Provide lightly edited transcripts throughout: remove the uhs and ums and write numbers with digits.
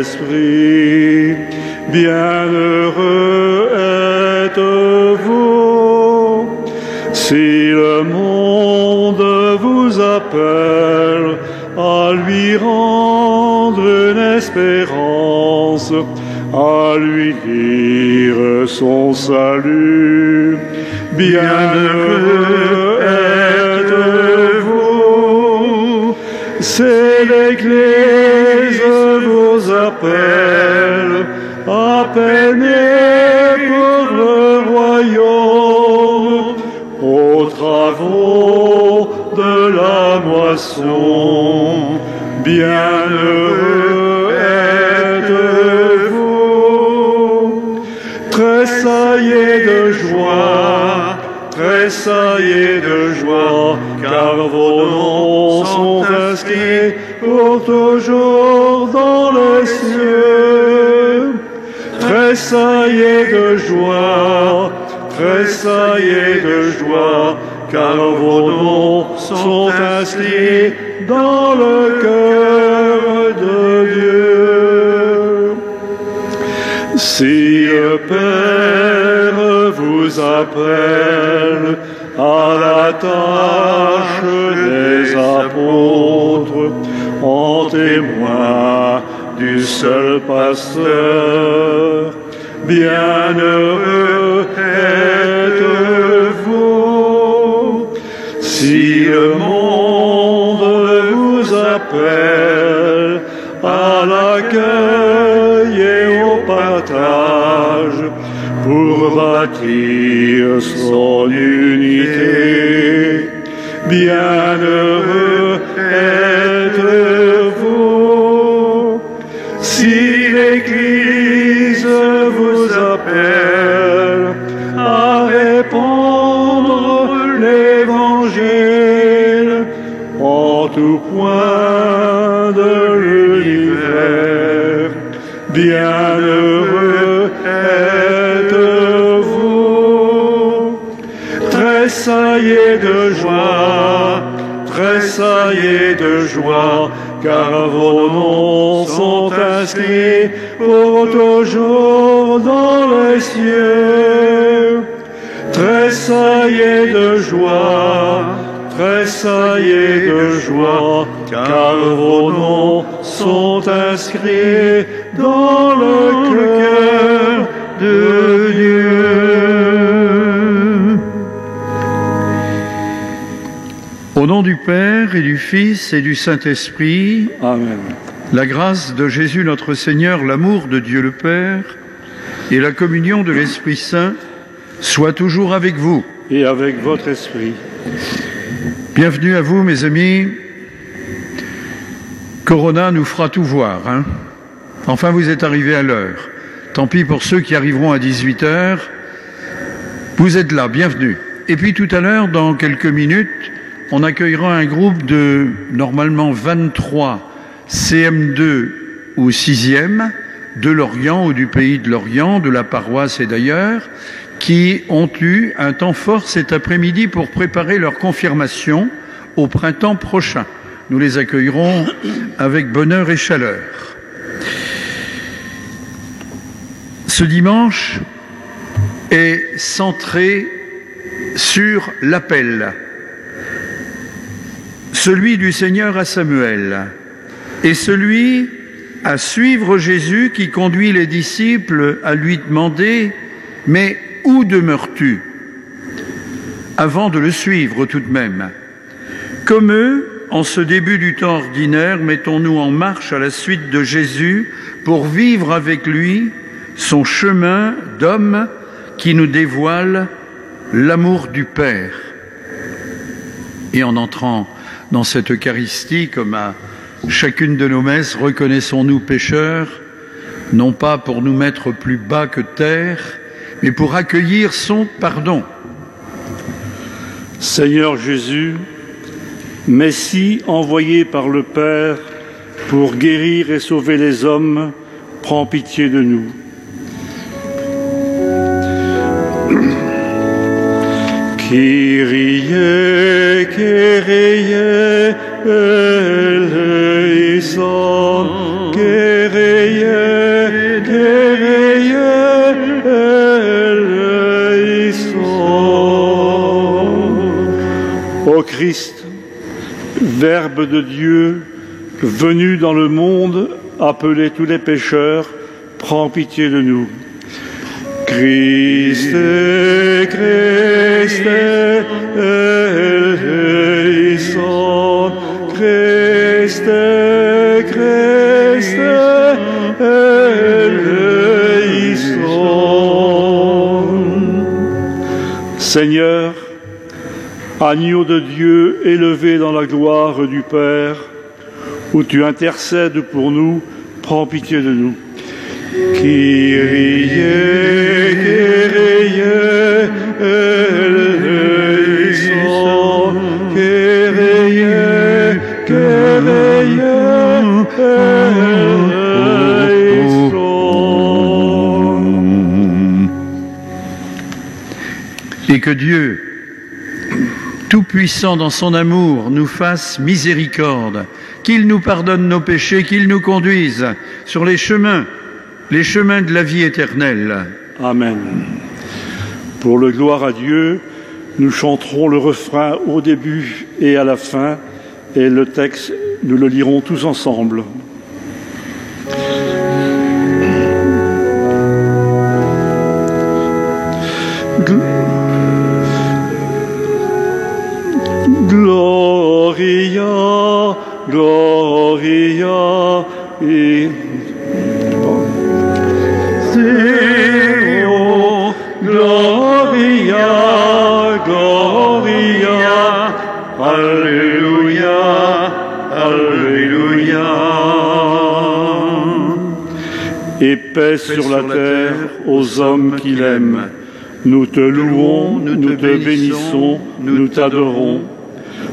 Saint-Esprit. Bienheureux êtes-vous, si le monde vous appelle à lui rendre une espérance, à lui dire son salut. Bienheureux êtes-vous, c'est l'Église vous appelle à peiner pour le royaume, aux travaux de la moisson. Bienheureux êtes-vous, tressaillez de joie, tressaillez de joie, car vos noms sont inscrits pour toujours dans les cieux. Tressaillez de joie, tressaillez de joie, car vos noms sont inscrits dans le cœur de Dieu. Si le Père vous appelle à la tâche des apôtres, en témoin du seul pasteur, bienheureux êtes-vous. Si le monde vous appelle à l'accueil et au partage pour bâtir son unité, bienheureux êtes-vous. Si l'Église vous appelle à répandre l'Évangile en tout point de l'univers, bienheureux êtes-vous. Tressaillez de joie, tressaillez de joie, car vos noms sont inscrits pour toujours dans les cieux. Tressaillez de joie, tressaillez de joie, car vos noms sont inscrits dans le cœur de Dieu. Au nom du Père et du Fils et du Saint-Esprit, Amen. La grâce de Jésus notre Seigneur, l'amour de Dieu le Père et la communion de l'Esprit Saint soient toujours avec vous. Et avec votre esprit. Bienvenue à vous, mes amis. Corona nous fera tout voir, hein. Enfin, vous êtes arrivés à l'heure. Tant pis pour ceux qui arriveront à 18h. Vous êtes là, bienvenue. Et puis tout à l'heure, dans quelques minutes, on accueillera un groupe de normalement 23 CM2 ou 6e de Lorient ou du pays de Lorient, de la paroisse et d'ailleurs, qui ont eu un temps fort cet après-midi pour préparer leur confirmation au printemps prochain. Nous les accueillerons avec bonheur et chaleur. Ce dimanche est centré sur l'appel, celui du Seigneur à Samuel, et celui à suivre Jésus qui conduit les disciples à lui demander « Mais où demeures-tu » avant de le suivre tout de même. Comme eux, en ce début du temps ordinaire, mettons-nous en marche à la suite de Jésus pour vivre avec lui son chemin d'homme qui nous dévoile l'amour du Père. Et en entrant dans cette Eucharistie, comme à chacune de nos messes, reconnaissons-nous pécheurs, non pas pour nous mettre plus bas que terre, mais pour accueillir son pardon. Seigneur Jésus, Messie envoyé par le Père pour guérir et sauver les hommes, prends pitié de nous. Kyrie, Kyrie, eleison, Kyrie, Ô Christ, Verbe de Dieu, venu dans le monde, appeler tous les pécheurs, prends pitié de nous. Christe, Christe, eleison, Christe, Christe, eleison. Seigneur, agneau de Dieu élevé dans la gloire du Père, où tu intercèdes pour nous, prends pitié de nous. Kyrie, Kyrie, eleison, Kyrie, Kyrie, eleison. Et que Dieu, Tout-Puissant dans son amour, nous fasse miséricorde, qu'il nous pardonne nos péchés, qu'il nous conduise sur les chemins de la vie éternelle. Amen. Pour le gloire à Dieu, nous chanterons le refrain au début et à la fin, et le texte, nous le lirons tous ensemble. Gloria, Gloria, Deo, Gloria, Gloria, Alléluia, Alléluia. Et paix sur la terre aux hommes qui l'aiment. Nous te louons, nous te bénissons, nous t'adorons.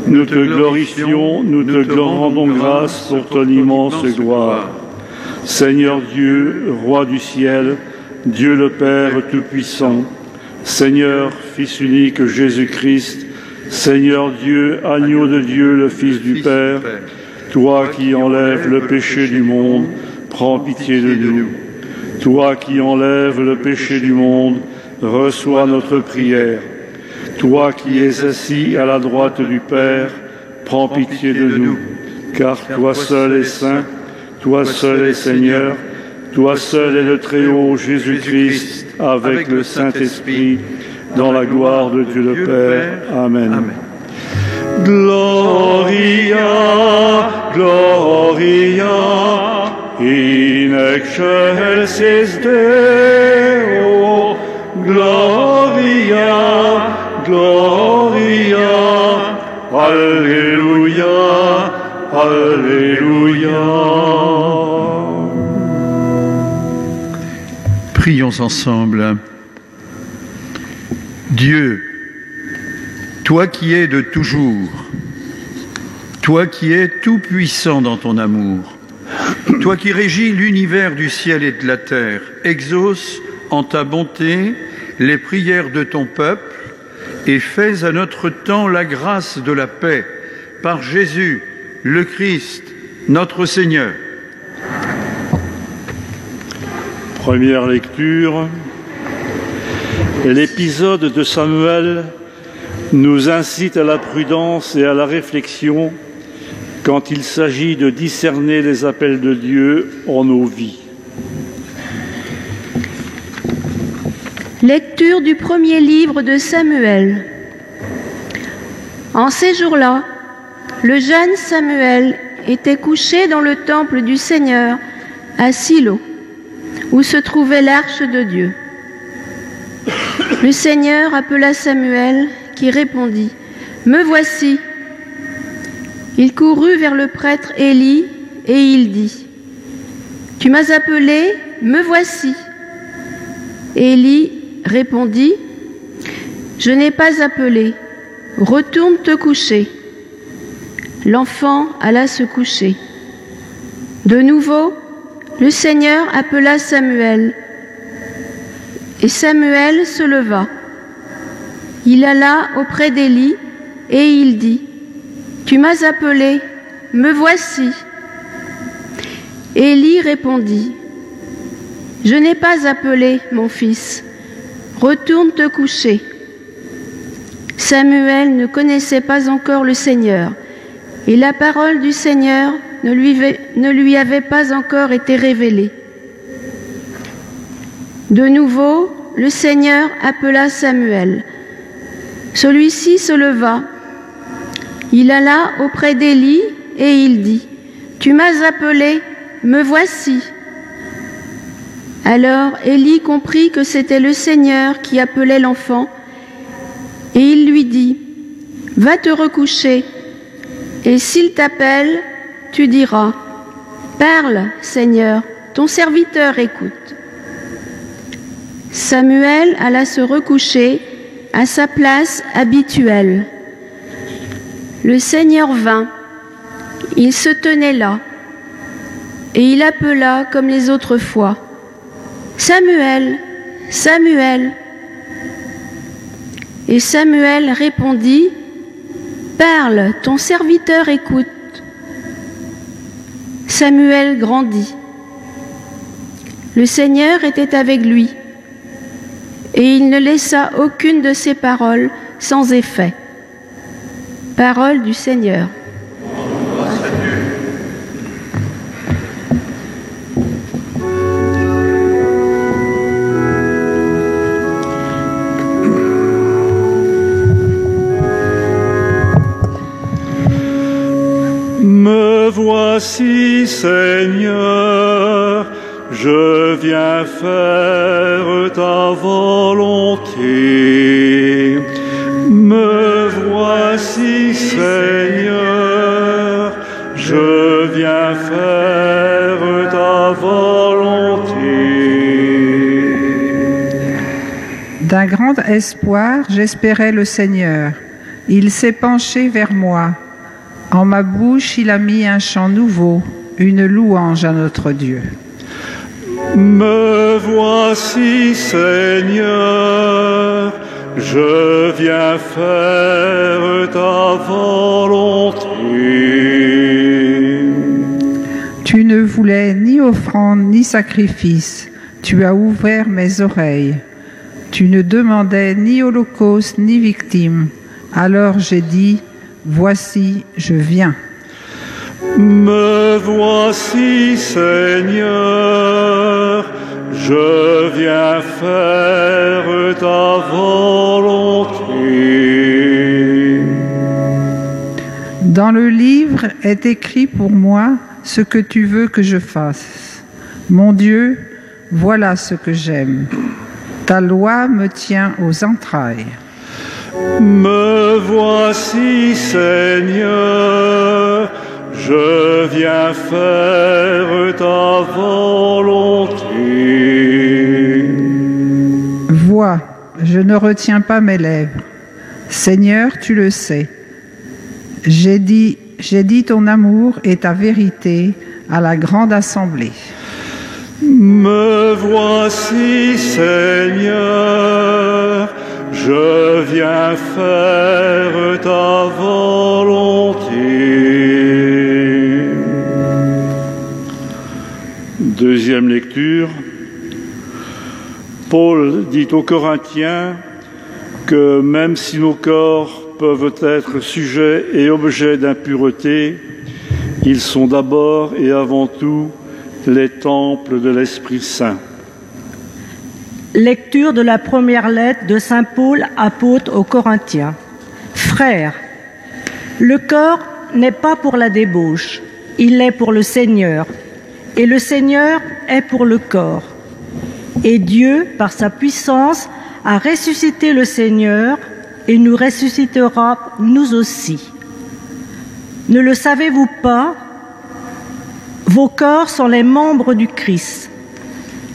Nous te glorifions, nous te rendons grâce pour ton immense gloire. Seigneur Dieu, Roi du ciel, Dieu le Père Tout-Puissant, Seigneur, Fils unique Jésus-Christ, Seigneur Dieu, Agneau de Dieu, le Fils du Père, toi qui enlèves le péché du monde, prends pitié de nous. Toi qui enlèves le péché du monde, reçois notre prière. Toi qui es assis à la droite du Père, prends pitié de nous, car toi seul es saint, toi seul es Seigneur, toi seul es le Très-Haut Jésus-Christ, avec le Saint-Esprit, dans la gloire de Dieu le Père. Amen. Gloria, Gloria, in excelsis Deo, Gloria, Gloria, Alléluia, Alléluia. Prions ensemble. Dieu, toi qui es de toujours, toi qui es tout-puissant dans ton amour, toi qui régis l'univers du ciel et de la terre, exauce en ta bonté les prières de ton peuple et fais à notre temps la grâce de la paix par Jésus, le Christ, notre Seigneur. Première lecture. L'épisode de Samuel nous incite à la prudence et à la réflexion quand il s'agit de discerner les appels de Dieu en nos vies. Lecture du premier livre de Samuel. En ces jours-là, le jeune Samuel était couché dans le temple du Seigneur à Silo, où se trouvait l'arche de Dieu. Le Seigneur appela Samuel, qui répondit « Me voici ». Il courut vers le prêtre Élie et il dit « Tu m'as appelé, me voici ». Élie répondit « Je n'ai pas appelé, retourne te coucher ». L'enfant alla se coucher. De nouveau, le Seigneur appela Samuel, et Samuel se leva. Il alla auprès d'Élie et il dit « Tu m'as appelé, me voici ». Élie répondit Je n'ai pas appelé, mon fils. Retourne te coucher. » Samuel ne connaissait pas encore le Seigneur, et la parole du Seigneur ne lui avait pas encore été révélée. De nouveau, le Seigneur appela Samuel. Celui-ci se leva. Il alla auprès d'Élie et il dit : « Tu m'as appelé, me voici. » Alors Élie comprit que c'était le Seigneur qui appelait l'enfant, et il lui dit : « Va te recoucher, et s'il t'appelle, tu diras : Parle, Seigneur, ton serviteur écoute. » Samuel alla se recoucher à sa place habituelle. Le Seigneur vint, il se tenait là, et il appela comme les autres fois : « Samuel, Samuel !» Et Samuel répondit : « Parle, ton serviteur écoute. » Samuel grandit. Le Seigneur était avec lui, et il ne laissa aucune de ses paroles sans effet. Parole du Seigneur. Me voici, Seigneur, je viens faire ta volonté. Me voici, Seigneur, je viens faire ta volonté. D'un grand espoir, j'espérais le Seigneur. Il s'est penché vers moi. En ma bouche, il a mis un chant nouveau, une louange à notre Dieu. Me voici, Seigneur, je viens faire ta volonté. Tu ne voulais ni offrande ni sacrifice, tu as ouvert mes oreilles. Tu ne demandais ni holocauste ni victime. Alors j'ai dit : voici, je viens. Me voici, Seigneur, je viens faire ta volonté. Dans le livre est écrit pour moi ce que tu veux que je fasse. Mon Dieu, voilà ce que j'aime. Ta loi me tient aux entrailles. Me voici, Seigneur, je viens faire ta volonté. Vois, je ne retiens pas mes lèvres. Seigneur, tu le sais. J'ai dit ton amour et ta vérité à la grande assemblée. Me voici, Seigneur, je viens faire ta volonté. Deuxième lecture. Paul dit aux Corinthiens que même si nos corps peuvent être sujets et objets d'impureté, ils sont d'abord et avant tout les temples de l'Esprit Saint. Lecture de la première lettre de saint Paul, apôtre aux Corinthiens. Frères, le corps n'est pas pour la débauche, il est pour le Seigneur, et le Seigneur est pour le corps. Et Dieu, par sa puissance, a ressuscité le Seigneur et nous ressuscitera nous aussi. Ne le savez-vous pas? Vos corps sont les membres du Christ.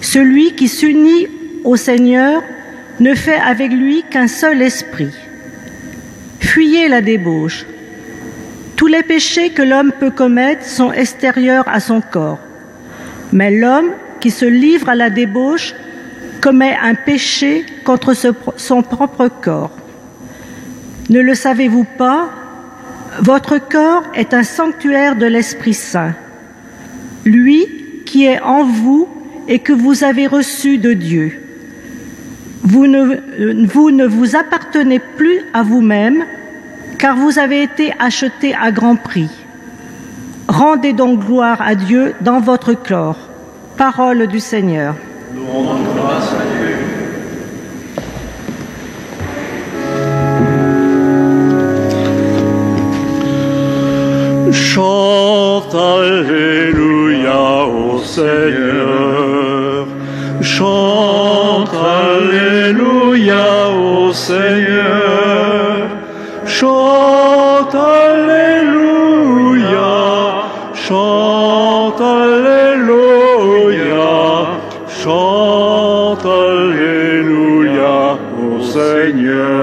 Celui qui s'unit au Seigneur ne fait avec lui qu'un seul esprit. Fuyez la débauche. Tous les péchés que l'homme peut commettre sont extérieurs à son corps. Mais l'homme qui se livre à la débauche commet un péché contre son propre corps. Ne le savez-vous pas? Votre corps est un sanctuaire de l'Esprit Saint. Lui qui est en vous et que vous avez reçu de Dieu. Vous ne vous appartenez plus à vous-même, car vous avez été achetés à grand prix. Rendez donc gloire à Dieu dans votre corps. Parole du Seigneur. Nous rendons grâce à Dieu. Chante Alléluia au Seigneur. Chante Alléluia au Seigneur. Chante Alléluia. Chante Alléluia. Chante Alléluia au Seigneur.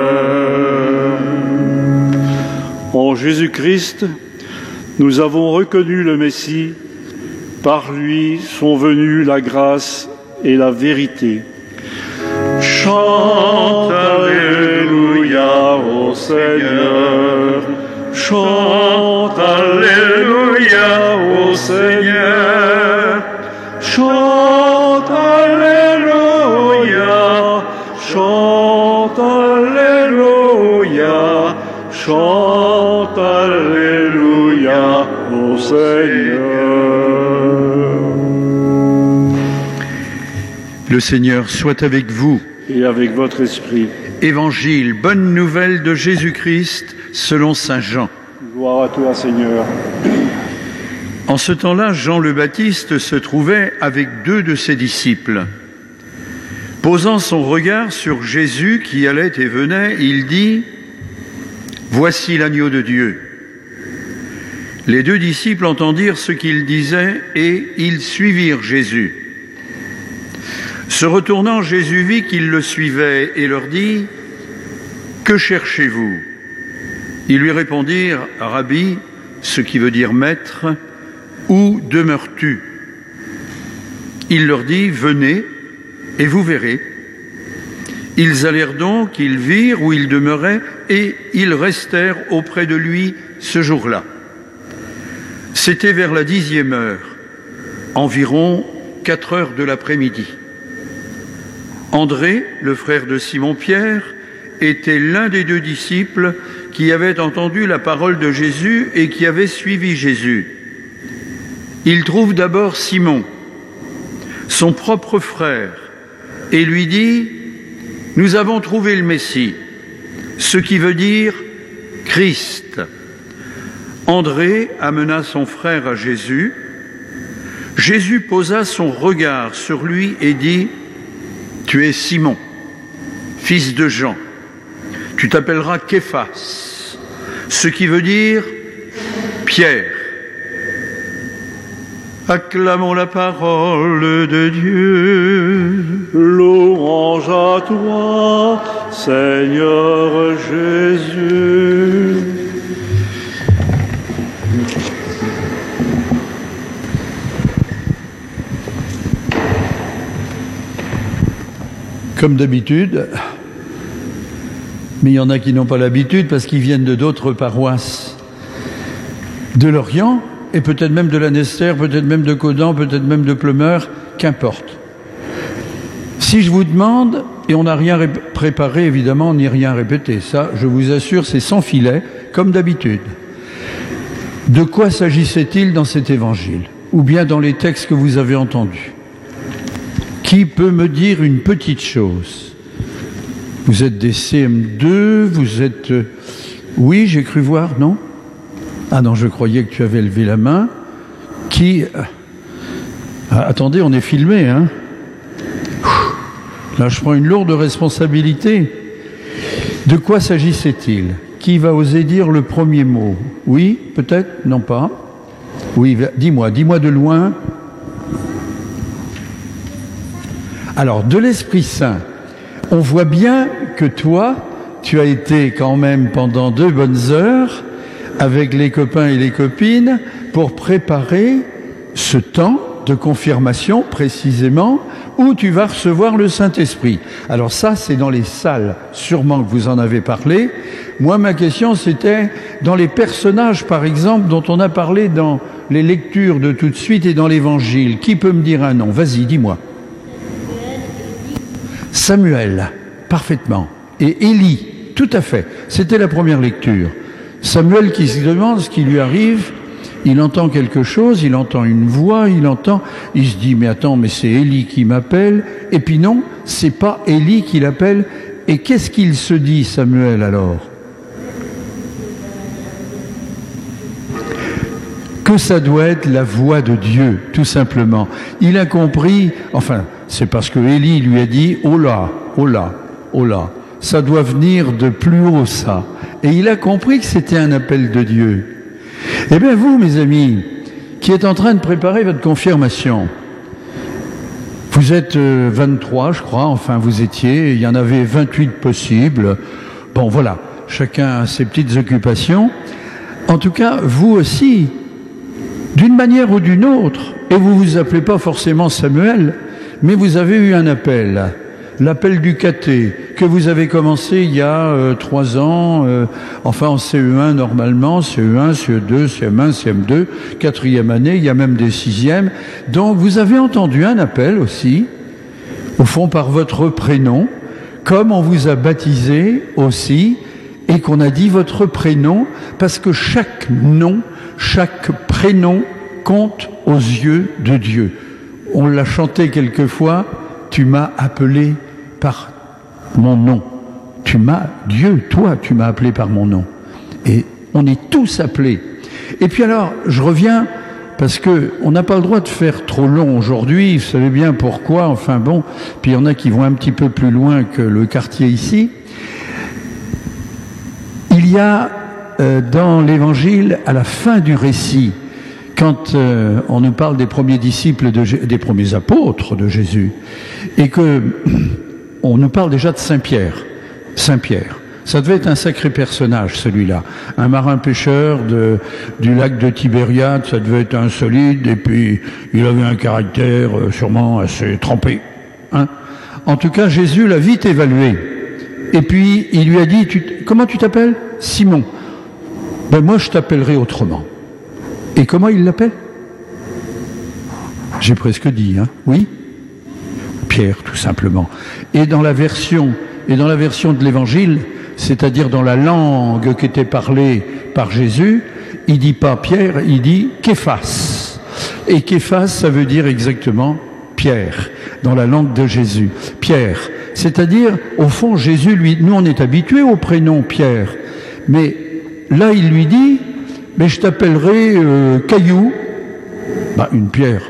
En Jésus-Christ, nous avons reconnu le Messie. Par lui sont venues la grâce et la vérité. Chante Alléluia au Seigneur. Chante Alléluia au Seigneur. Chante Alléluia. Chante Alléluia. Chante Alléluia au Seigneur. Le Seigneur soit avec vous. Et avec votre esprit. Évangile, bonne nouvelle de Jésus-Christ selon saint Jean. Gloire à toi, Seigneur. En ce temps-là, Jean le Baptiste se trouvait avec 2 de ses disciples. Posant son regard sur Jésus qui allait et venait, il dit « Voici l'agneau de Dieu ». Les 2 disciples entendirent ce qu'il disait et ils suivirent Jésus. Se retournant, Jésus vit qu'ils le suivaient et leur dit « Que cherchez-vous » Ils lui répondirent « Rabbi », ce qui veut dire maître, « où demeures-tu » Il leur dit « Venez et vous verrez ». Ils allèrent donc, ils virent où il demeurait et ils restèrent auprès de lui ce jour-là. C'était vers la 10e heure, environ 4 heures de l'après-midi. André, le frère de Simon-Pierre, était l'un des 2 disciples qui avaient entendu la parole de Jésus et qui avaient suivi Jésus. Il trouve d'abord Simon, son propre frère, et lui dit « Nous avons trouvé le Messie », ce qui veut dire Christ. André amena son frère à Jésus. Jésus posa son regard sur lui et dit « Tu es Simon, fils de Jean. Tu t'appelleras Képhas, ce qui veut dire Pierre. » Acclamons la parole de Dieu. Louange à toi, Seigneur Jésus. Comme d'habitude, mais il y en a qui n'ont pas l'habitude parce qu'ils viennent de d'autres paroisses de Lorient, et peut-être même de Lanester, peut-être même de Caudan, peut-être même de Pleumeur, qu'importe. Si je vous demande, et on n'a rien préparé évidemment, ni rien répété, ça je vous assure c'est sans filet, comme d'habitude. De quoi s'agissait-il dans cet évangile, ou bien dans les textes que vous avez entendus? Qui peut me dire une petite chose? Vous êtes des CM2, vous êtes... Oui, j'ai cru voir, non? Ah non, je croyais que tu avais levé la main. Qui... Ah, attendez, on est filmé, hein? Là, je prends une lourde responsabilité. De quoi s'agissait-il? Qui va oser dire le premier mot? Oui, peut-être? Non pas? Oui, dis-moi de loin. Alors, de l'Esprit Saint, on voit bien que toi, tu as été quand même pendant 2 bonnes heures avec les copains et les copines pour préparer ce temps de confirmation précisément où tu vas recevoir le Saint-Esprit. Alors ça, c'est dans les salles, sûrement que vous en avez parlé. Moi, ma question, c'était dans les personnages, par exemple, dont on a parlé dans les lectures de tout de suite et dans l'Évangile. Qui peut me dire un nom? Vas-y, dis-moi. Samuel, parfaitement. Et Élie, tout à fait. C'était la première lecture. Samuel qui se demande ce qui lui arrive, il entend quelque chose, il entend une voix, il se dit, mais attends, mais c'est Élie qui m'appelle. Et puis non, c'est pas Élie qui l'appelle. Et qu'est-ce qu'il se dit, Samuel, alors? Que ça doit être la voix de Dieu, tout simplement. Il a compris, enfin, c'est parce que Élie lui a dit, oh là, oh là, oh là, ça doit venir de plus haut, ça. Et il a compris que c'était un appel de Dieu. Eh bien, vous, mes amis, qui êtes en train de préparer votre confirmation, vous êtes 23, je crois, enfin vous étiez, il y en avait 28 possibles. Bon, voilà, chacun a ses petites occupations. En tout cas, vous aussi, d'une manière ou d'une autre, et vous vous appelez pas forcément Samuel, mais vous avez eu un appel, l'appel du caté, que vous avez commencé il y a 3 ans, enfin en CE1 normalement, CE1, CE2, CM1, CM2, 4e année, il y a même des 6e. Donc vous avez entendu un appel aussi, au fond par votre prénom, comme on vous a baptisé aussi, et qu'on a dit votre prénom, parce que chaque nom, chaque prénom compte aux yeux de Dieu. On l'a chanté quelquefois, tu m'as appelé par mon nom. Dieu, toi, tu m'as appelé par mon nom. Et on est tous appelés. Et puis alors, je reviens, parce qu'on n'a pas le droit de faire trop long aujourd'hui, vous savez bien pourquoi, enfin bon, puis il y en a qui vont un petit peu plus loin que le quartier ici. Il y a dans l'Évangile, à la fin du récit, quand on nous parle des premiers disciples, des premiers apôtres de Jésus, et que on nous parle déjà de Saint-Pierre. Saint-Pierre, ça devait être un sacré personnage, celui-là. Un marin pêcheur du lac de Tibériade, ça devait être un solide, et puis il avait un caractère sûrement assez trempé. Hein. En tout cas, Jésus l'a vite évalué. Et puis, il lui a dit, comment tu t'appelles? Simon. Ben moi, je t'appellerai autrement. Et comment il l'appelle? J'ai presque dit, hein? Oui? Pierre, tout simplement. Et dans la version de l'Évangile, c'est-à-dire dans la langue qui était parlée par Jésus, il dit pas Pierre, il dit Képhas. Et Képhas, ça veut dire exactement Pierre, dans la langue de Jésus. Pierre. C'est-à-dire, au fond, Jésus, nous on est habitués au prénom Pierre. Mais là, il lui dit, mais je t'appellerai Caillou. Bah, une pierre.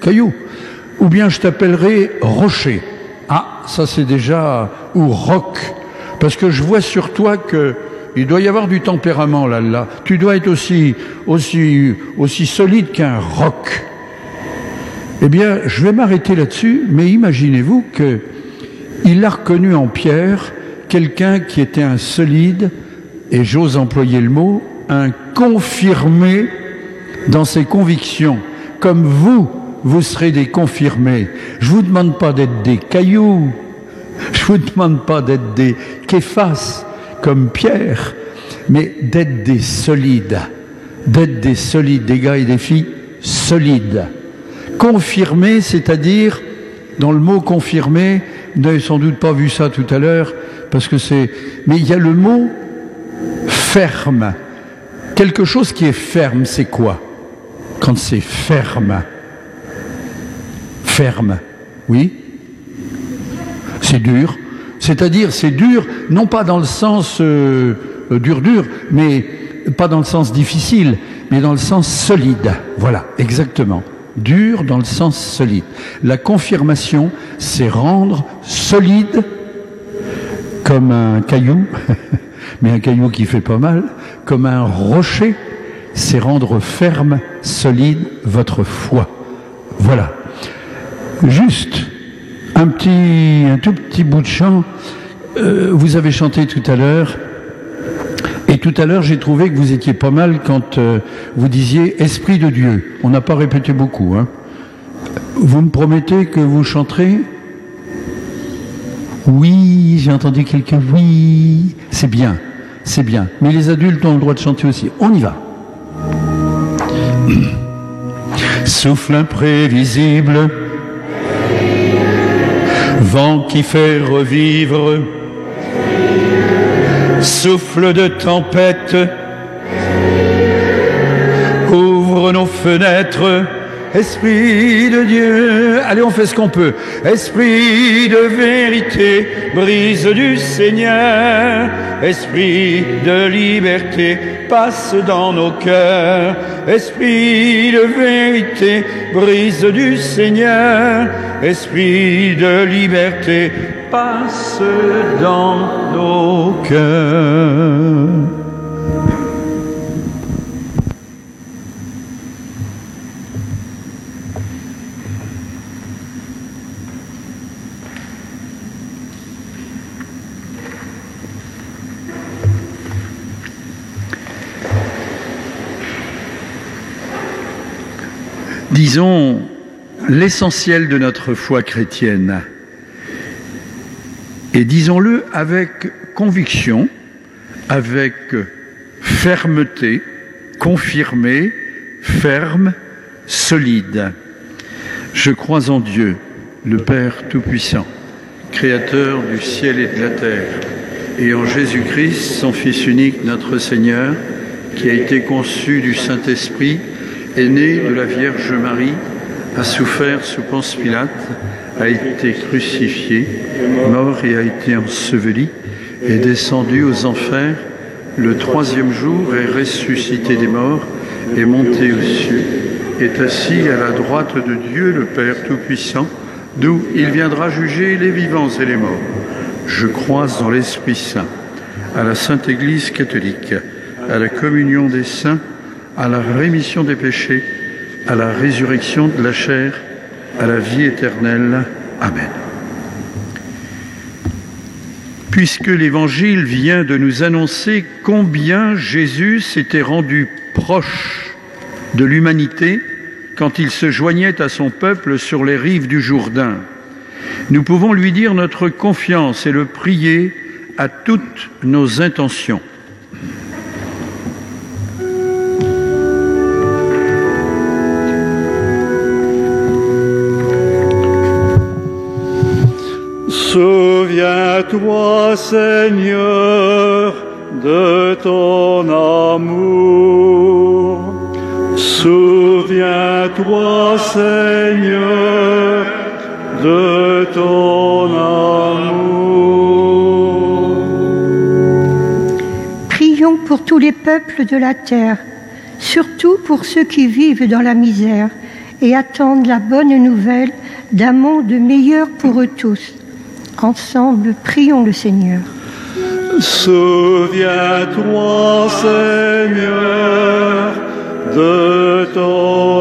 Caillou. Ou bien je t'appellerai Rocher. Ah, ça c'est déjà... Ou Roc. Parce que je vois sur toi que il doit y avoir du tempérament là. Tu dois être aussi solide qu'un roc. Eh bien, je vais m'arrêter là-dessus, mais imaginez-vous qu'il a reconnu en Pierre quelqu'un qui était un solide, et j'ose employer le mot, un confirmé dans ses convictions. Comme vous serez des confirmés. Je vous demande pas d'être des cailloux, je vous demande pas d'être des Képhas comme Pierre, mais d'être des solides, des gars et des filles solides. Confirmés, c'est-à-dire, dans le mot confirmé, vous n'avez sans doute pas vu ça tout à l'heure, parce que mais il y a le mot ferme. Quelque chose qui est ferme, c'est quoi? Quand c'est ferme. Ferme, oui. C'est dur. C'est-à-dire, c'est dur, non pas dans le sens dur, mais pas dans le sens difficile, mais dans le sens solide. Voilà, exactement. Dur dans le sens solide. La confirmation, c'est rendre solide comme un caillou, mais un caillou qui fait pas mal, comme un rocher, c'est rendre ferme, solide votre foi. Voilà. Juste un tout petit bout de chant. Vous avez chanté tout à l'heure, et tout à l'heure j'ai trouvé que vous étiez pas mal quand vous disiez Esprit de Dieu. On n'a pas répété beaucoup. Hein. Vous me promettez que vous chanterez? Oui, j'ai entendu quelqu'un. Oui, c'est bien, c'est bien. Mais les adultes ont le droit de chanter aussi. On y va. Souffle imprévisible Vent qui fait revivre, souffle de tempête, ouvre nos fenêtres, Esprit de Dieu, allez on fait ce qu'on peut. Esprit de vérité, brise du Seigneur. Esprit de liberté, passe dans nos cœurs. Esprit de vérité, brise du Seigneur. Esprit de liberté, passe dans nos cœurs. Disons l'essentiel de notre foi chrétienne et disons-le avec conviction, avec fermeté, confirmée, ferme, solide. Je crois en Dieu, le Père Tout-Puissant, Créateur du ciel et de la terre, et en Jésus-Christ, son Fils unique, notre Seigneur, qui a été conçu du Saint-Esprit, est né de la Vierge Marie, a souffert sous Ponce Pilate, a été crucifié, mort et a été enseveli, est descendu aux enfers, le troisième jour est ressuscité des morts, est monté aux cieux, est assis à la droite de Dieu le Père Tout-Puissant, d'où il viendra juger les vivants et les morts. Je crois dans l'Esprit Saint, à la Sainte Église catholique, à la communion des saints, à la rémission des péchés, à la résurrection de la chair, à la vie éternelle. Amen. Puisque l'Évangile vient de nous annoncer combien Jésus s'était rendu proche de l'humanité quand il se joignait à son peuple sur les rives du Jourdain, nous pouvons lui dire notre confiance et le prier à toutes nos intentions. Souviens-toi, Seigneur, de ton amour. Souviens-toi, Seigneur, de ton amour. Prions pour tous les peuples de la terre, surtout pour ceux qui vivent dans la misère et attendent la bonne nouvelle d'un monde meilleur pour eux tous. Ensemble, prions le Seigneur. Souviens-toi, Seigneur, de ton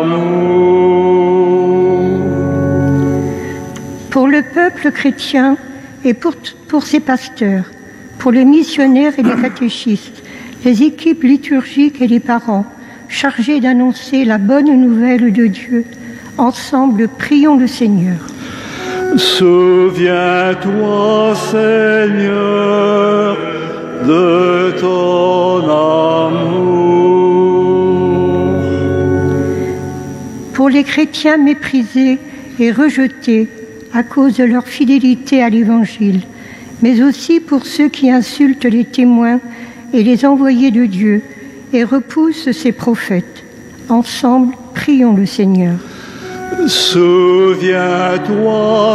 amour. Pour le peuple chrétien et pour ses pasteurs, pour les missionnaires et les catéchistes, les équipes liturgiques et les parents, chargés d'annoncer la bonne nouvelle de Dieu, ensemble, prions le Seigneur. Souviens-toi, Seigneur, de ton amour. Pour les chrétiens méprisés et rejetés à cause de leur fidélité à l'Évangile, mais aussi pour ceux qui insultent les témoins et les envoyés de Dieu et repoussent ses prophètes. Ensemble, prions le Seigneur. Souviens-toi,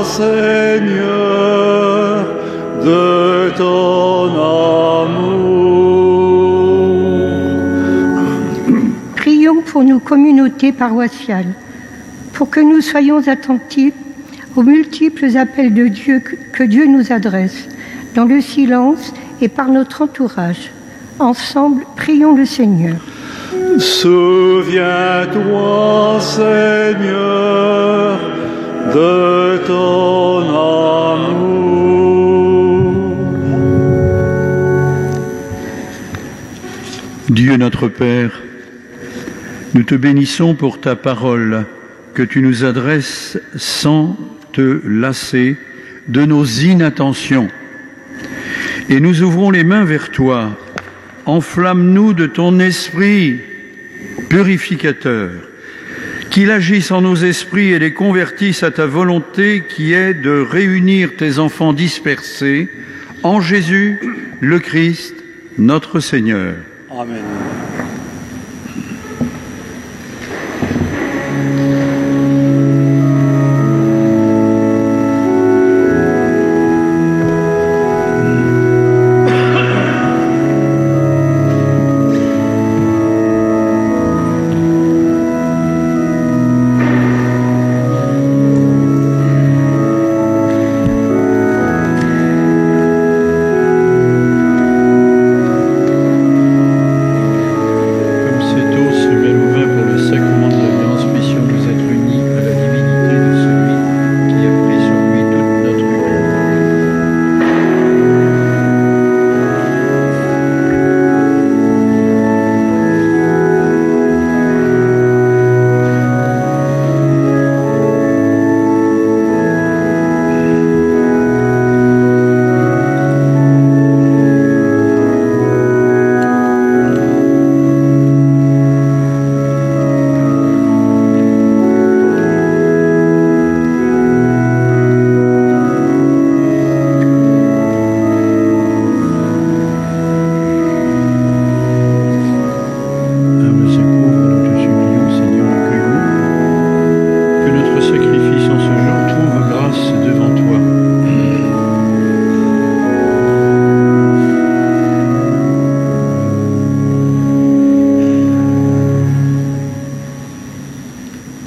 Seigneur, de ton amour. Prions pour nos communautés paroissiales, pour que nous soyons attentifs aux multiples appels de Dieu que Dieu nous adresse, dans le silence et par notre entourage. Ensemble, prions le Seigneur. Souviens-toi, Seigneur, de ton amour. Dieu notre Père, nous te bénissons pour ta parole que tu nous adresses sans te lasser de nos inattentions. Et nous ouvrons les mains vers toi. Enflamme-nous de ton esprit purificateur, qu'il agisse en nos esprits et les convertisse à ta volonté qui est de réunir tes enfants dispersés en Jésus, le Christ, notre Seigneur. Amen.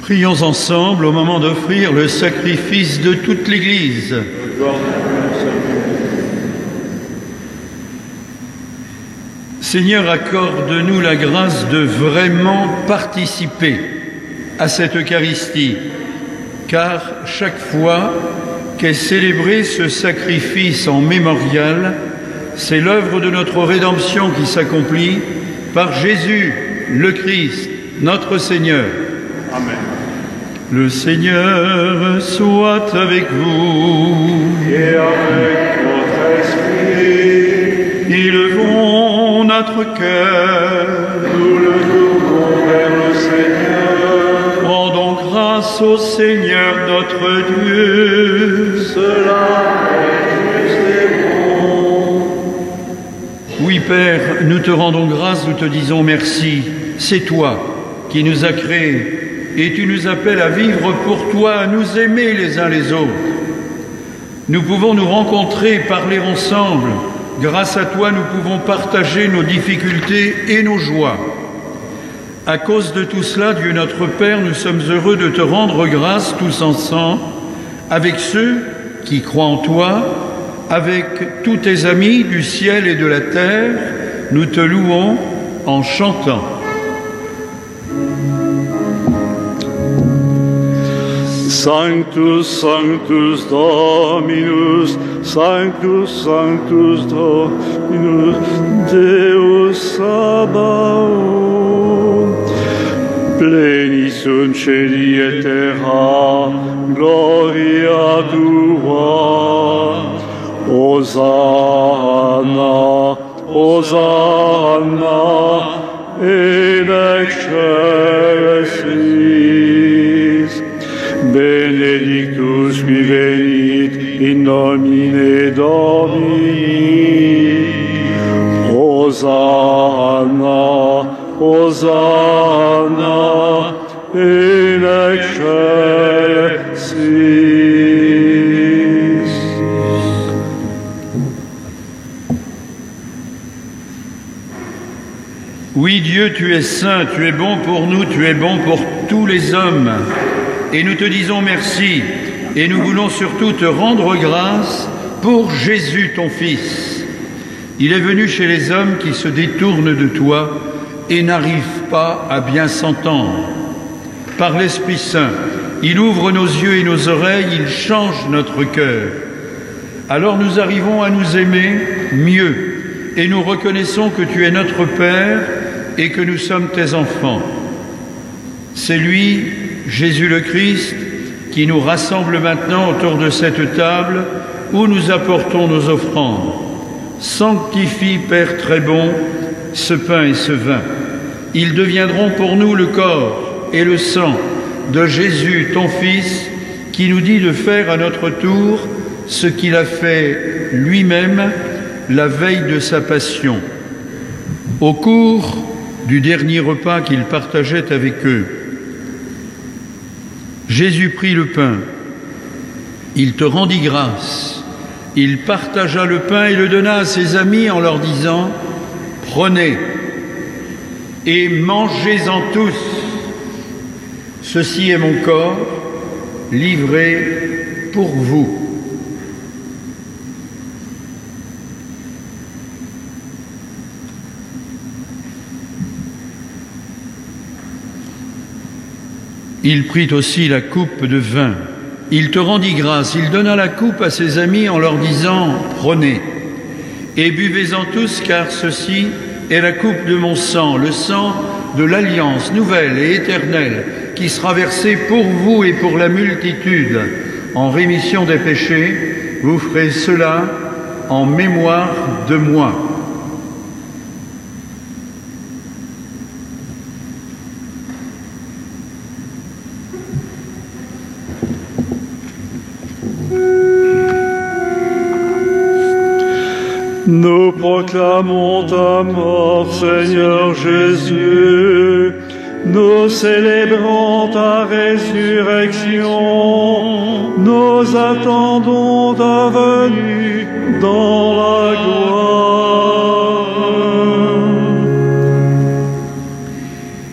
Prions ensemble au moment d'offrir le sacrifice de toute l'Église. Seigneur, accorde-nous la grâce de vraiment participer à cette Eucharistie, car chaque fois qu'est célébré ce sacrifice en mémorial, c'est l'œuvre de notre rédemption qui s'accomplit par Jésus, le Christ, notre Seigneur. Amen. Le Seigneur soit avec vous. Et avec votre esprit, Élevons notre cœur. nous le tournons vers le Seigneur. Rendons grâce au Seigneur notre Dieu. Cela est juste et bon. Oui, Père, nous te rendons grâce, nous te disons merci. C'est toi qui nous as créés et tu nous appelles à vivre pour toi, à nous aimer les uns les autres. Nous pouvons nous rencontrer, parler ensemble. Grâce à toi, nous pouvons partager nos difficultés et nos joies. À cause de tout cela, Dieu notre Père, nous sommes heureux de te rendre grâce tous ensemble, avec ceux qui croient en toi, avec tous tes amis du ciel et de la terre. Nous te louons en chantant. Sanctus, Sanctus Dominus, Sanctus, Sanctus Dominus, Deus Sabaoth. Pleni sunt celi et terra, gloria tua. Hosanna, Hosanna, in excelsis. Benedictus qui venit in nomine Domini. Hosanna, Hosanna, in excelsis. Oui, Dieu, tu es saint, tu es bon pour nous, tu es bon pour tous les hommes. Et nous te disons merci, et nous voulons surtout te rendre grâce pour Jésus, ton Fils. Il est venu chez les hommes qui se détournent de toi et n'arrivent pas à bien s'entendre. Par l'Esprit Saint, il ouvre nos yeux et nos oreilles, il change notre cœur. Alors nous arrivons à nous aimer mieux, et nous reconnaissons que tu es notre Père et que nous sommes tes enfants. C'est lui, Jésus le Christ, qui nous rassemble maintenant autour de cette table où nous apportons nos offrandes. Sanctifie, Père très bon, ce pain et ce vin. Ils deviendront pour nous le corps et le sang de Jésus, ton Fils, qui nous dit de faire à notre tour ce qu'il a fait lui-même la veille de sa passion. Au cours du dernier repas qu'il partageait avec eux, Jésus prit le pain, il te rendit grâce, il partagea le pain et le donna à ses amis en leur disant « Prenez et mangez-en tous, ceci est mon corps livré pour vous. » Il prit aussi la coupe de vin. Il te rendit grâce. Il donna la coupe à ses amis en leur disant « Prenez et buvez-en tous, car ceci est la coupe de mon sang, le sang de l'alliance nouvelle et éternelle, qui sera versé pour vous et pour la multitude. En rémission des péchés, vous ferez cela en mémoire de moi. » Nous proclamons ta mort, Seigneur Jésus. Nous célébrons ta résurrection. Nous attendons ta venue dans la gloire.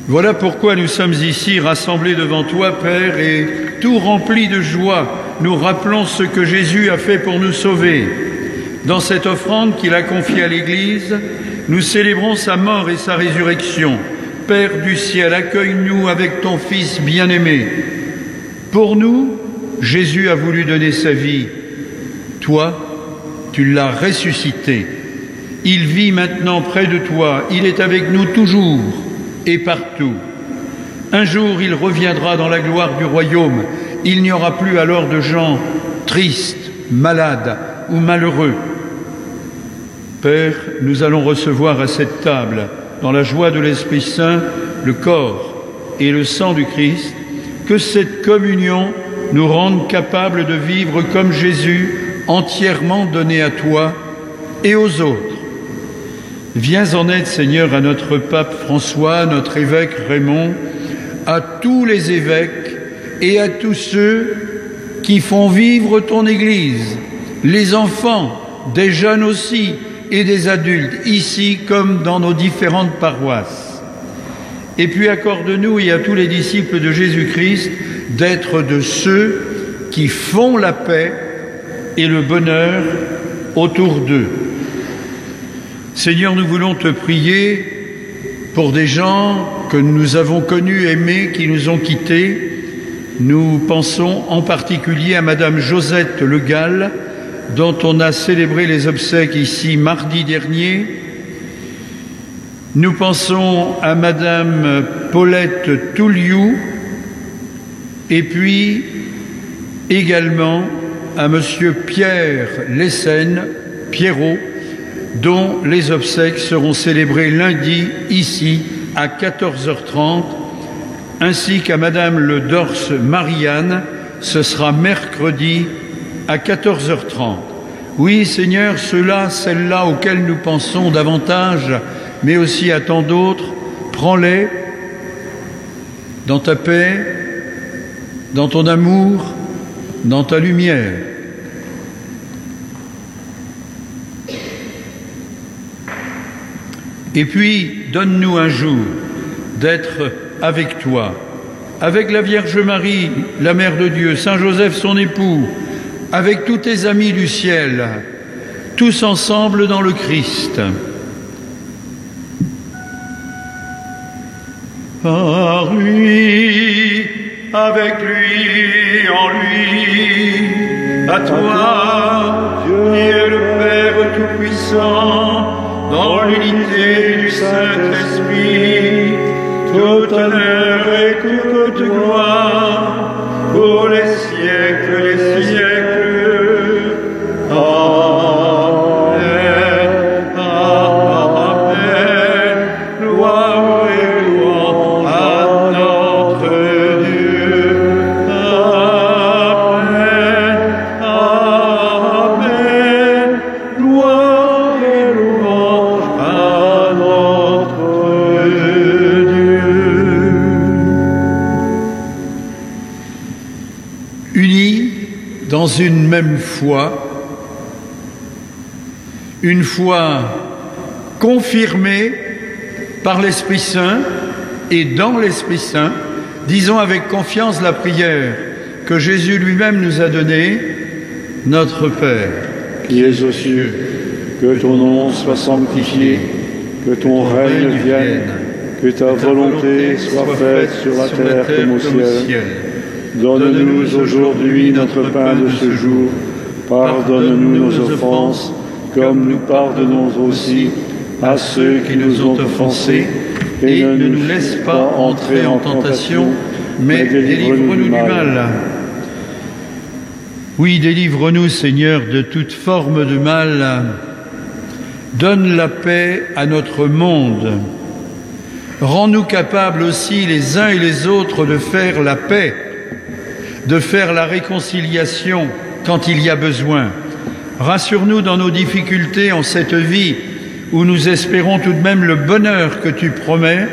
Voilà pourquoi nous sommes ici rassemblés devant toi, Père, et tout remplis de joie, nous rappelons ce que Jésus a fait pour nous sauver. Dans cette offrande qu'il a confiée à l'Église, nous célébrons sa mort et sa résurrection. Père du ciel, accueille-nous avec ton Fils bien-aimé. Pour nous, Jésus a voulu donner sa vie. Toi, tu l'as ressuscité. Il vit maintenant près de toi. Il est avec nous toujours et partout. Un jour, il reviendra dans la gloire du royaume. Il n'y aura plus alors de gens tristes, malades ou malheureux. Père, nous allons recevoir à cette table, dans la joie de l'Esprit Saint, le corps et le sang du Christ, que cette communion nous rende capables de vivre comme Jésus, entièrement donné à toi et aux autres. Viens en aide, Seigneur, à notre pape François, notre évêque Raymond, à tous les évêques et à tous ceux qui font vivre ton Église, les enfants, des jeunes aussi, et des adultes, ici comme dans nos différentes paroisses. Et puis accorde-nous et à tous les disciples de Jésus-Christ d'être de ceux qui font la paix et le bonheur autour d'eux. Seigneur, nous voulons te prier pour des gens que nous avons connus, aimés, qui nous ont quittés. Nous pensons en particulier à Madame Josette Le Gall, dont on a célébré les obsèques ici mardi dernier. Nous pensons à Madame Paulette Touliou et puis également à Monsieur Pierre Lessène, Pierrot, dont les obsèques seront célébrées lundi ici à 14h30, ainsi qu'à Madame Le Dors Marianne, ce sera mercredi à 14h30. Oui, Seigneur, ceux-là, celles-là auxquelles nous pensons davantage, mais aussi à tant d'autres, prends-les dans ta paix, dans ton amour, dans ta lumière. Et puis, donne-nous un jour d'être avec toi, avec la Vierge Marie, la Mère de Dieu, Saint Joseph, son époux, avec tous tes amis du ciel, tous ensemble dans le Christ. Par lui, avec lui, en lui, à toi, Dieu est le Père Tout-Puissant, dans l'unité du Saint-Esprit, toute honneur et toute gloire, pour les siècles des siècles. Amen. Amen. Gloire et louange à notre Dieu. une même foi, une foi confirmée par l'Esprit Saint et dans l'Esprit Saint. Disons avec confiance la prière que Jésus lui-même nous a donnée. Notre Père, qui es aux cieux, que ton nom soit sanctifié, que ton règne vienne, que ta volonté soit faite sur la terre comme au ciel. Donne-nous aujourd'hui notre pain de ce jour. Pardonne-nous nos offenses, comme nous pardonnons aussi à ceux qui nous ont offensés. Et ne nous laisse pas entrer en tentation, mais délivre-nous du mal. Oui, délivre-nous, Seigneur, de toute forme de mal. Donne la paix à notre monde. Rends-nous capables aussi, les uns et les autres, de faire la paix, de faire la réconciliation quand il y a besoin. Rassure-nous dans nos difficultés en cette vie où nous espérons tout de même le bonheur que tu promets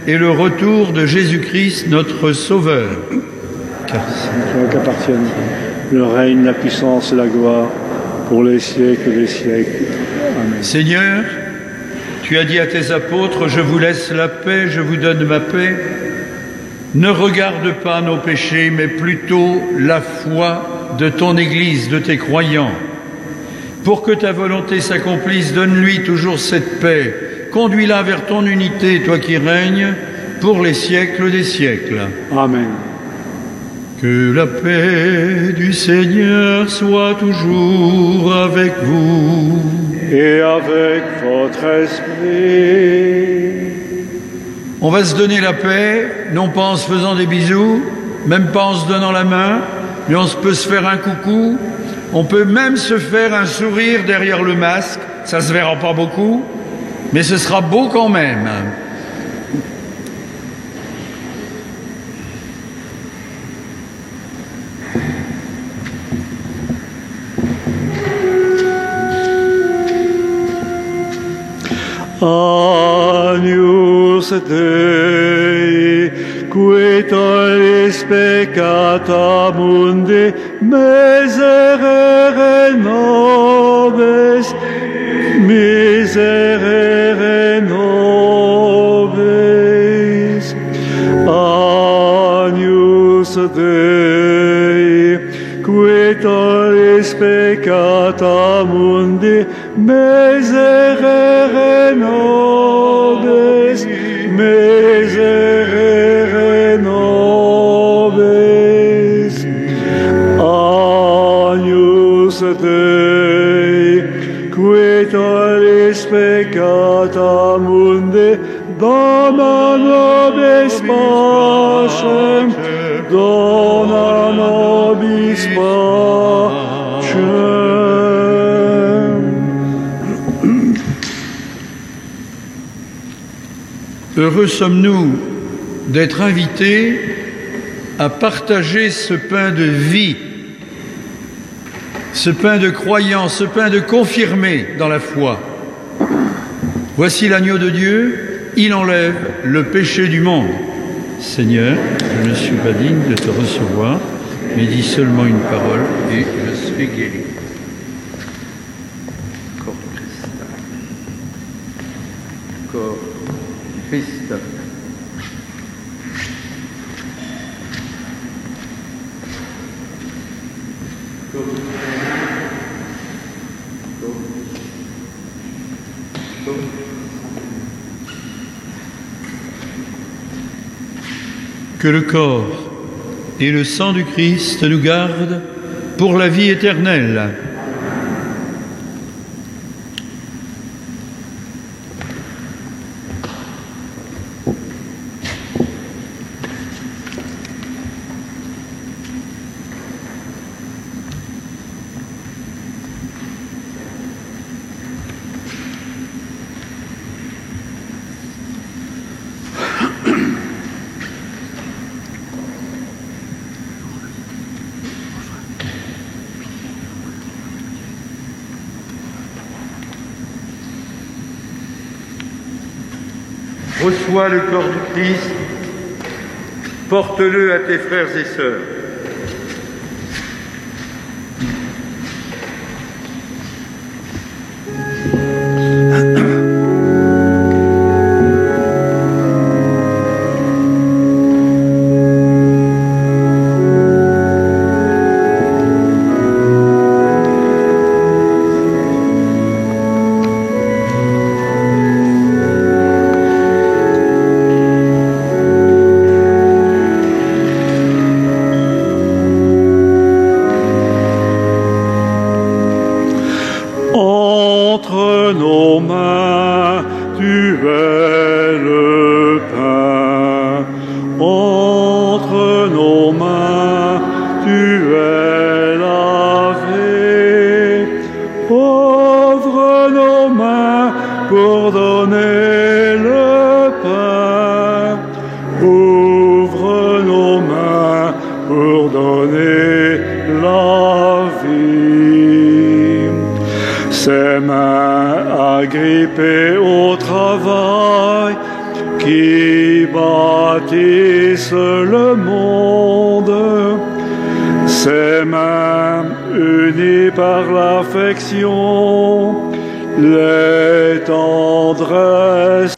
et le retour de Jésus-Christ, notre Sauveur. Car qu'appartiennent le règne, la puissance et la gloire pour les siècles des siècles. Amen. Seigneur, tu as dit à tes apôtres, je vous laisse la paix, je vous donne ma paix. Ne regarde pas nos péchés, mais plutôt la foi de ton Église, de tes croyants. Pour que ta volonté s'accomplisse, donne-lui toujours cette paix. Conduis-la vers ton unité, toi qui règnes, pour les siècles des siècles. Amen. Que la paix du Seigneur soit toujours avec vous. Et avec votre esprit. On va se donner la paix, non pas en se faisant des bisous, même pas en se donnant la main, mais on peut se faire un coucou. On peut même se faire un sourire derrière le masque. Ça se verra pas beaucoup, mais ce sera beau quand même. Agnus Dei, qui tollis peccata mundi, miserere nobis, miserere nobis. Agnus Dei, qui tollis peccata mundi, miserere nobis, miserere nobis. Agnus Dei, qui tollis peccata mundi, dona nobis pacem, dona nobis pacem. Heureux sommes-nous d'être invités à partager ce pain de vie, ce pain de croyance, ce pain de confirmé dans la foi. Voici l'agneau de Dieu, il enlève le péché du monde. Seigneur, je ne suis pas digne de te recevoir, mais dis seulement une parole et je serai guéri. Cor Christ. Que le corps et le sang du Christ nous gardent pour la vie éternelle. Reçois le corps du Christ, porte-le à tes frères et sœurs. Entre nos mains, tu es le pain. Entre nos mains, tu es la vie. Ouvre nos mains pour donner le pain. Ouvre nos mains pour donner la vie. Ses mains agrippées au travail qui bâtissent le monde. Ses mains unies par l'affection, les tendresses.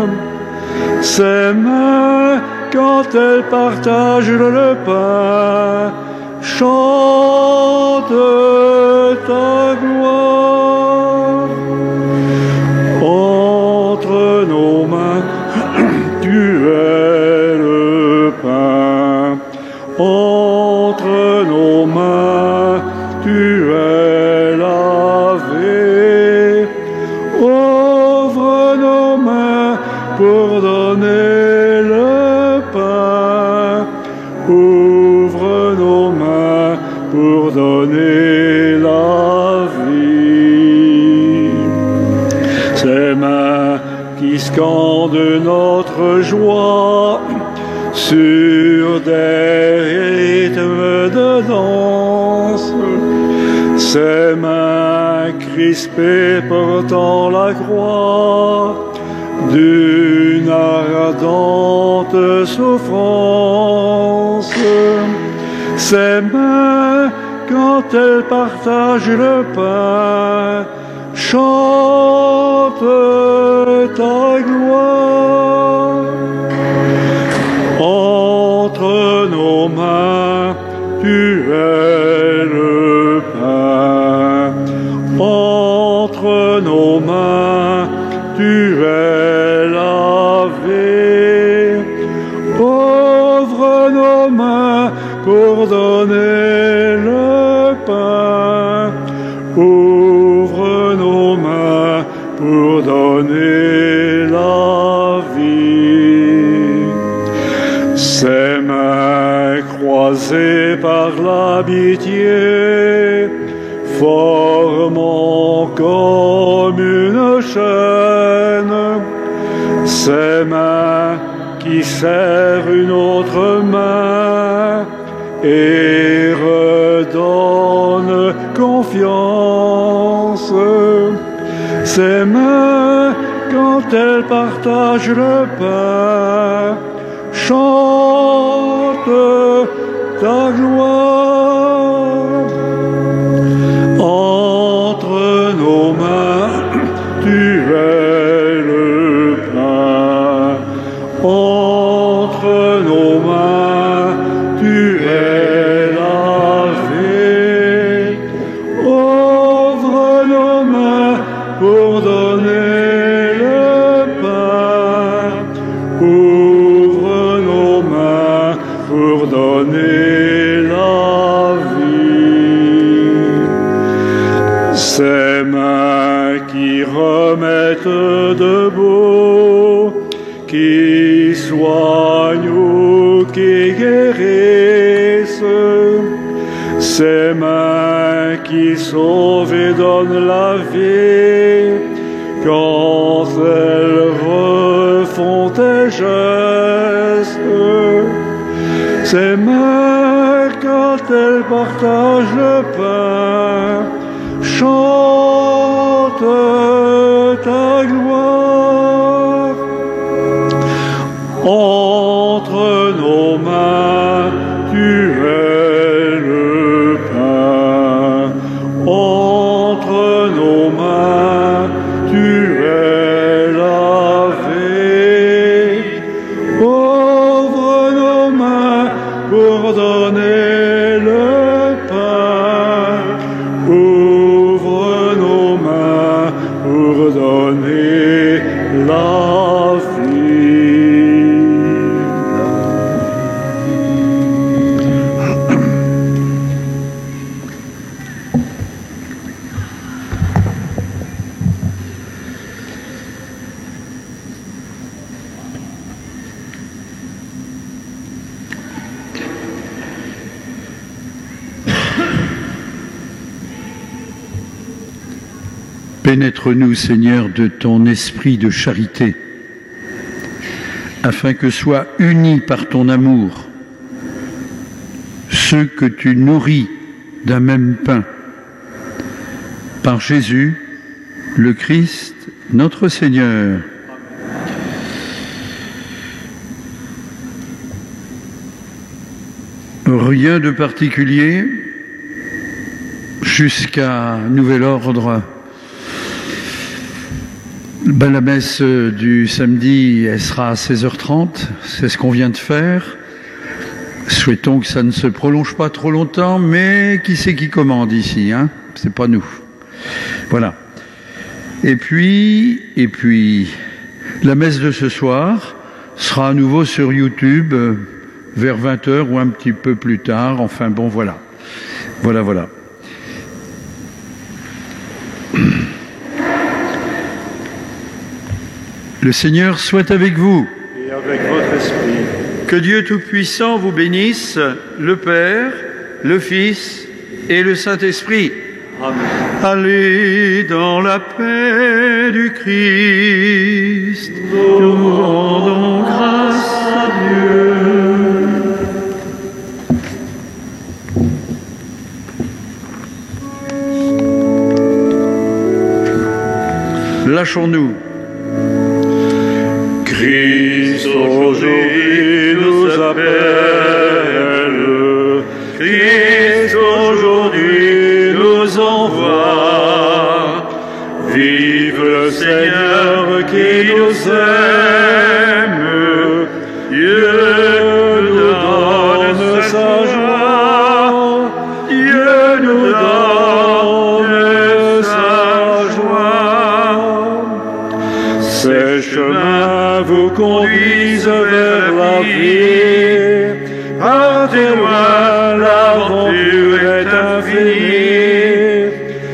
Ses mains, quand elles partagent le pain, chantent ta gloire. Entre nos mains, tu es le pain. Entre nos mains, tu es la vie. Ouvre nos mains pour donner le pain. Ouvre nos mains pour donner la vie. Ces mains qui scandent notre joie sur des rythmes de danse. Ces mains crispées portant la croix d'une ardente souffrance. Ces mains, quand elles partagent le pain, chantent ta gloire. Entre nos mains, tu es le pain. Entre nos mains, tu es la vie. Ouvre nos mains pour donner le pain. Ouvre nos mains pour donner la vie. Ces mains croisées par l'amitié, formant comme une chaîne. Ces mains qui serrent une autre main et redonnent confiance. Ces mains, quand elles partagent le pain, chantent ta gloire. Entre nos mains, tu es le pain. Entre nos mains, tu es la vie. Ouvre nos mains pour donner le pain. Ouvre nos mains pour donner la vie. Ces mains qui remettent debout, qui soignent ou qui guérissent. Ces mains qui sauvent et donnent la vie, quand elles refont tes gestes. Ces mains, quand elles partagent le pain, chantent ta gloire. Entre nos mains, tu es le pain. Entre nos mains, tu es la vie. Ouvre nos mains pour donner le pain. Ouvre nos mains pour donner la vie. Pénètre-nous, Seigneur, de ton esprit de charité, afin que soient unis par ton amour ceux que tu nourris d'un même pain. Par Jésus, le Christ, notre Seigneur. Rien de particulier jusqu'à nouvel ordre. La messe du samedi, elle sera à 16h30, c'est ce qu'on vient de faire. Souhaitons que ça ne se prolonge pas trop longtemps, mais qui c'est qui commande ici, hein? C'est pas nous. Voilà. Et puis, la messe de ce soir sera à nouveau sur YouTube vers 20h ou un petit peu plus tard. Enfin bon, voilà. Voilà. Le Seigneur soit avec vous. Et avec votre esprit. Que Dieu Tout-Puissant vous bénisse, le Père, le Fils et le Saint-Esprit. Amen. Allez dans la paix du Christ. Nous rendons grâce à Dieu. Lâchons-nous. Christ aujourd'hui nous appelle, Christ aujourd'hui nous envoie. Vive le Seigneur qui nous aime, Dieu nous donne sa joie, Dieu nous donne sa joie. Ces chemins vous conduisent vers la vie, partez loin, l'aventure est infinie,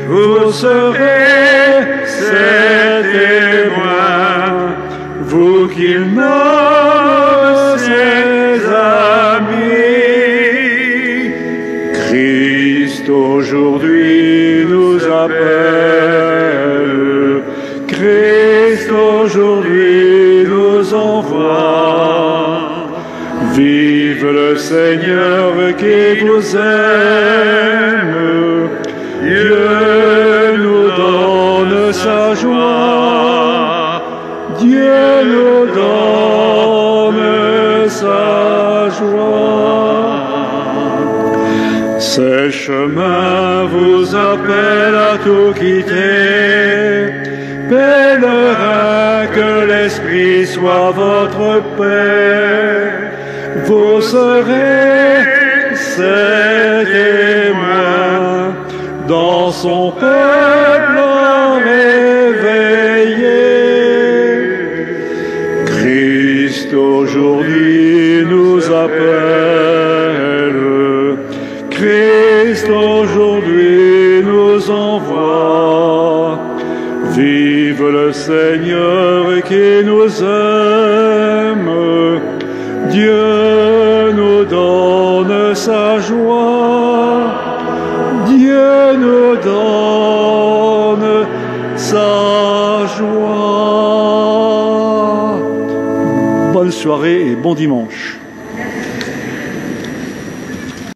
vous serez ses témoins, vous qu'il nomme ses amis. Christ aujourd'hui nous appelle, Christ aujourd'hui nous envoie. Vive le Seigneur qui vous aime, Dieu nous donne sa joie, Dieu nous donne sa joie. Ces chemins vous appellent à tout quitter, pèlerins, que l'Esprit soit votre paix. Vous serez ses témoins dans son peuple réveillé. Christ aujourd'hui nous appelle, Christ aujourd'hui nous envoie. Vive le Seigneur qui nous aime, Dieu nous donne sa joie, Dieu nous donne sa joie. Bonne soirée et bon dimanche.